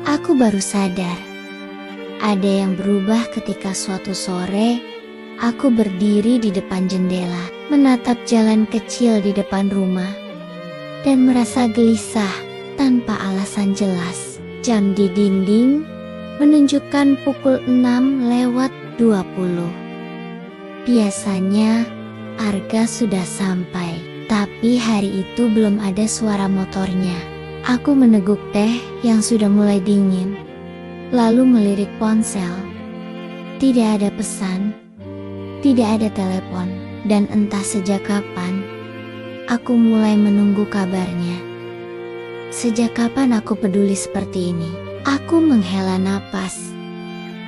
Aku baru sadar, ada yang berubah ketika suatu sore, aku berdiri di depan jendela, menatap jalan kecil di depan rumah, dan merasa gelisah tanpa alasan jelas. Jam di dinding menunjukkan pukul 6:20. Biasanya, Arga sudah sampai, tapi hari itu belum ada suara motornya. Aku meneguk teh yang sudah mulai dingin, lalu melirik ponsel. Tidak ada pesan, tidak ada telepon, dan entah sejak kapan, aku mulai menunggu kabarnya. Sejak kapan aku peduli seperti ini? Aku menghela napas,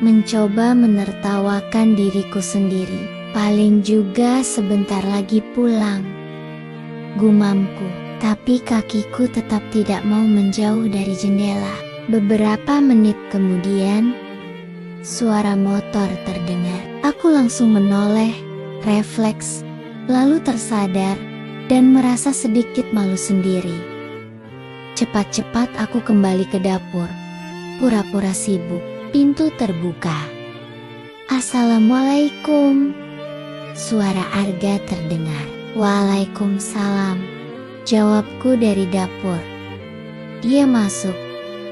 mencoba menertawakan diriku sendiri. Paling juga sebentar lagi pulang, gumamku. Tapi kakiku tetap tidak mau menjauh dari jendela. Beberapa menit kemudian, suara motor terdengar. Aku langsung menoleh, refleks, lalu tersadar, dan merasa sedikit malu sendiri. Cepat-cepat aku kembali ke dapur. Pura-pura sibuk. Pintu terbuka. "Assalamualaikum." Suara Arga terdengar. "Waalaikumsalam," jawabku dari dapur. Dia masuk,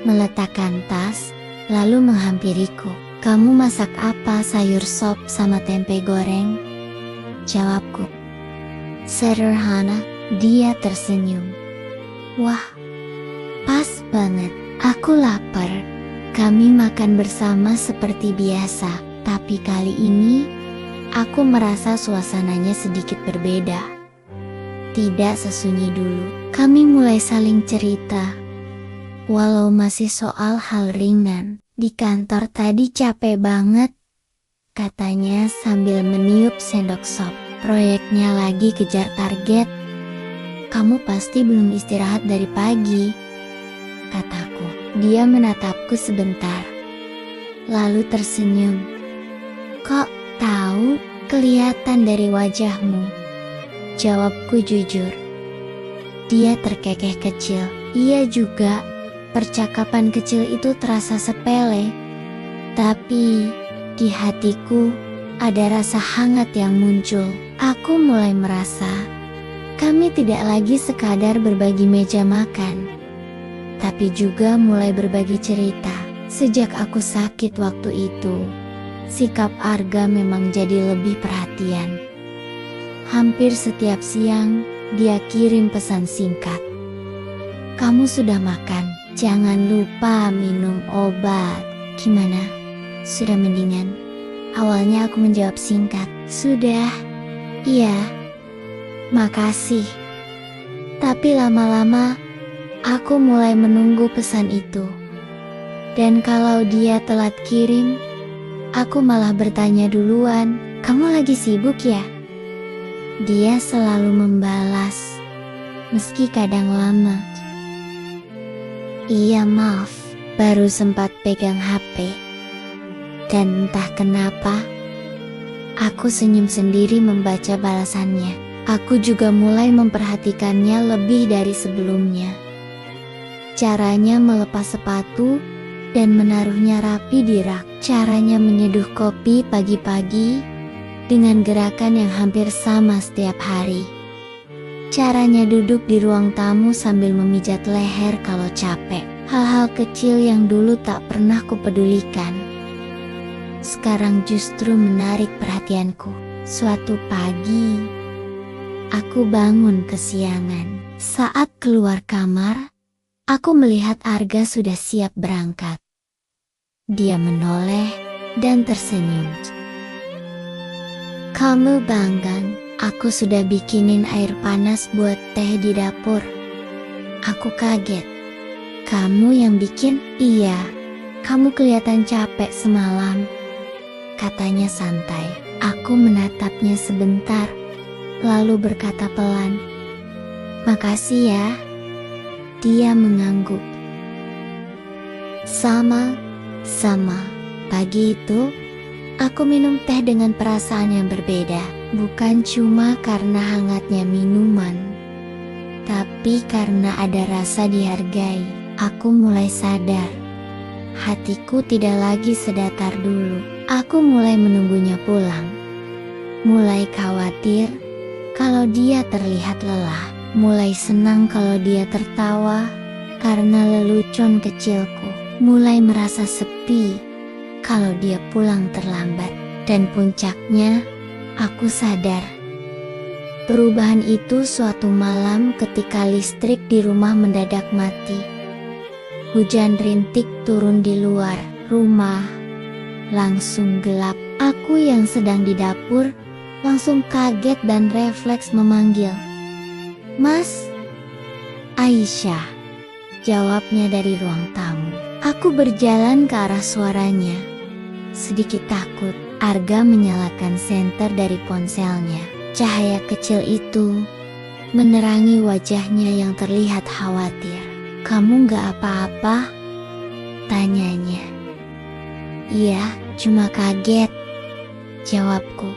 meletakkan tas, lalu menghampiriku. "Kamu masak apa? Sayur sop sama tempe goreng?" jawabku. "Sederhana." Dia tersenyum. "Wah, pas banget. Aku lapar." Kami makan bersama seperti biasa, tapi kali ini aku merasa suasananya sedikit berbeda. Tidak sesunyi dulu. Kami mulai saling cerita. Walau masih soal hal ringan. "Di kantor tadi capek banget," katanya sambil meniup sendok sop. "Proyeknya lagi kejar target. Kamu pasti belum istirahat dari pagi," kataku. Dia menatapku sebentar, lalu tersenyum. "Kok tahu? Kelihatan dari wajahmu," jawabku jujur. Dia terkekeh kecil. Iya juga, percakapan kecil itu terasa sepele. Tapi, di hatiku, ada rasa hangat yang muncul. Aku mulai merasa, kami tidak lagi sekadar berbagi meja makan, tapi juga mulai berbagi cerita. Sejak aku sakit waktu itu, sikap Arga memang jadi lebih perhatian. Hampir setiap siang, dia kirim pesan singkat. "Kamu sudah makan? Jangan lupa minum obat. Gimana? Sudah mendingan?" Awalnya aku menjawab singkat, "Sudah, iya, makasih." Tapi lama-lama, aku mulai menunggu pesan itu. Dan kalau dia telat kirim, aku malah bertanya duluan, "Kamu lagi sibuk ya?" Dia selalu membalas, meski kadang lama. "Iya, maaf, baru sempat pegang HP." Dan entah kenapa, aku senyum sendiri membaca balasannya. Aku juga mulai memperhatikannya lebih dari sebelumnya. Caranya melepas sepatu dan menaruhnya rapi di rak. Caranya menyeduh kopi pagi-pagi dengan gerakan yang hampir sama setiap hari. Caranya duduk di ruang tamu sambil memijat leher kalau capek. Hal-hal kecil yang dulu tak pernah kupedulikan, sekarang justru menarik perhatianku. Suatu pagi, aku bangun kesiangan. Saat keluar kamar, aku melihat Arga sudah siap berangkat. Dia menoleh dan tersenyum. "Kamu bangga? Aku sudah bikinin air panas buat teh di dapur." Aku kaget. "Kamu yang bikin?" "Iya, kamu kelihatan capek semalam," katanya santai. Aku menatapnya sebentar, lalu berkata pelan, "Makasih ya." Dia mengangguk. Sama. Pagi itu, aku minum teh dengan perasaan yang berbeda. Bukan cuma karena hangatnya minuman, tapi karena ada rasa dihargai. Aku mulai sadar, hatiku tidak lagi sedatar dulu. Aku mulai menunggunya pulang, mulai khawatir kalau dia terlihat lelah, mulai senang kalau dia tertawa karena lelucon kecilku, mulai merasa sepi kalau dia pulang terlambat. Dan puncaknya, aku sadar perubahan itu suatu malam ketika listrik di rumah mendadak mati. Hujan rintik turun di luar rumah, langsung gelap. Aku yang sedang di dapur langsung kaget dan refleks memanggil, "Mas." "Aisyah," jawabnya dari ruang tamu. Aku berjalan ke arah suaranya, sedikit takut. Arga menyalakan senter dari ponselnya. Cahaya kecil itu menerangi wajahnya yang terlihat khawatir. "Kamu gak apa-apa?" tanyanya. "Iya, cuma kaget," jawabku.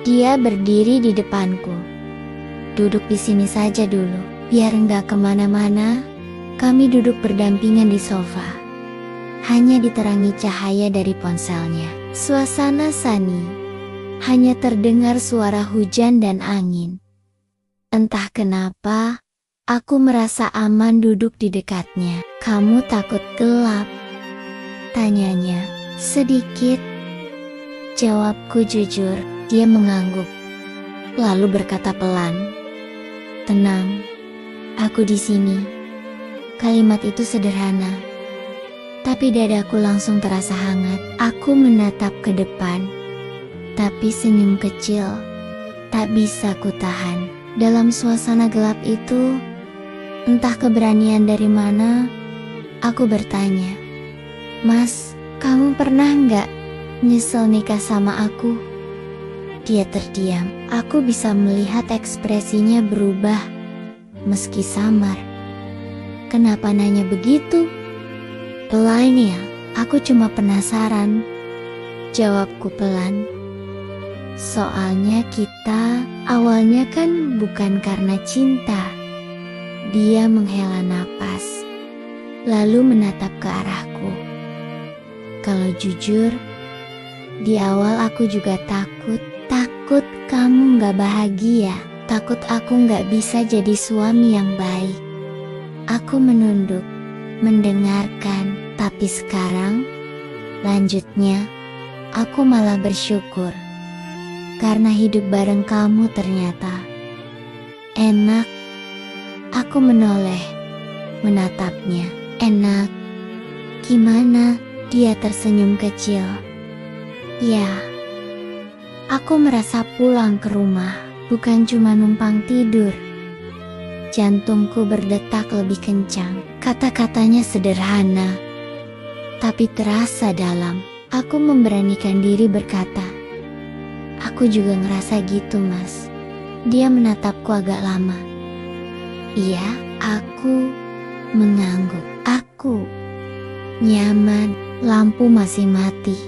Dia berdiri di depanku. "Duduk di sini saja dulu, biar gak kemana-mana." Kami duduk berdampingan di sofa, hanya diterangi cahaya dari ponselnya. Suasana sunny, hanya terdengar suara hujan dan angin. Entah kenapa, aku merasa aman duduk di dekatnya. "Kamu takut gelap?" tanyanya. "Sedikit," jawabku jujur. Dia mengangguk, lalu berkata pelan, "Tenang, aku di sini." Kalimat itu sederhana, tapi dadaku langsung terasa hangat. Aku menatap ke depan, tapi senyum kecil tak bisa kutahan. Dalam suasana gelap itu, entah keberanian dari mana, aku bertanya, "Mas, kamu pernah nggak nyesel nikah sama aku?" Dia terdiam. Aku bisa melihat ekspresinya berubah, meski samar. "Kenapa nanya begitu?" "Pelan ya, aku cuma penasaran," jawabku pelan. "Soalnya kita awalnya kan bukan karena cinta." Dia menghela napas, lalu menatap ke arahku. "Kalau jujur, di awal aku juga takut. Takut kamu gak bahagia, takut aku gak bisa jadi suami yang baik." Aku menunduk, mendengarkan, tapi sekarang, lanjutnya, aku malah bersyukur. Karena hidup bareng kamu ternyata enak. Aku menoleh, menatapnya. "Enak? Gimana?" Dia tersenyum kecil. "Ya, aku merasa pulang ke rumah, bukan cuma numpang tidur." Jantungku berdetak lebih kencang. Kata-katanya sederhana, tapi terasa dalam. Aku memberanikan diri berkata, "Aku juga ngerasa gitu, Mas." Dia menatapku agak lama. "Iya," aku mengangguk. Aku nyaman, lampu masih mati,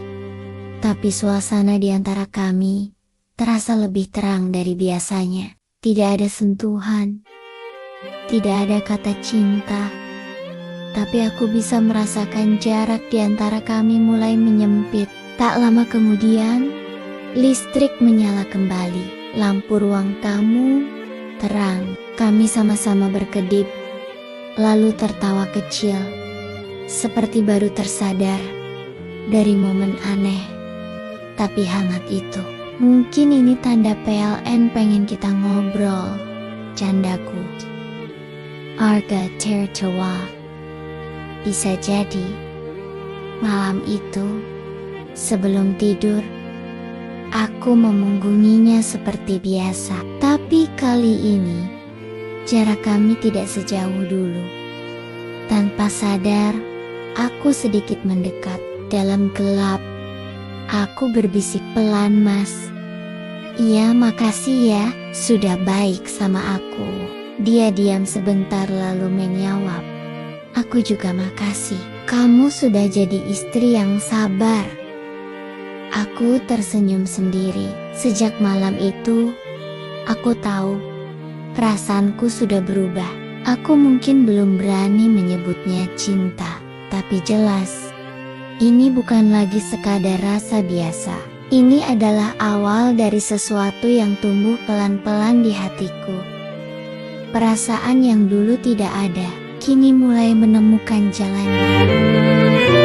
tapi suasana di antara kami terasa lebih terang dari biasanya. Tidak ada sentuhan, tidak ada kata cinta, tapi aku bisa merasakan jarak di antara kami mulai menyempit. Tak lama kemudian, listrik menyala kembali. Lampu ruang tamu terang. Kami sama-sama berkedip, lalu tertawa kecil, seperti baru tersadar dari momen aneh tapi hangat itu. "Mungkin ini tanda PLN pengen kita ngobrol," candaku. Arga tertawa. Bisa jadi, malam itu, sebelum tidur, aku memunggunginya seperti biasa. Tapi kali ini, jarak kami tidak sejauh dulu. Tanpa sadar, aku sedikit mendekat. Dalam gelap, aku berbisik pelan, "Mas." "Iya, makasih ya, sudah baik sama aku." Dia diam sebentar lalu menjawab, "Aku juga makasih. Kamu sudah jadi istri yang sabar." Aku tersenyum sendiri. Sejak malam itu, aku tahu perasaanku sudah berubah. Aku mungkin belum berani menyebutnya cinta, tapi jelas ini bukan lagi sekadar rasa biasa. Ini adalah awal dari sesuatu yang tumbuh pelan-pelan di hatiku. Perasaan yang dulu tidak ada, kini mulai menemukan jalannya.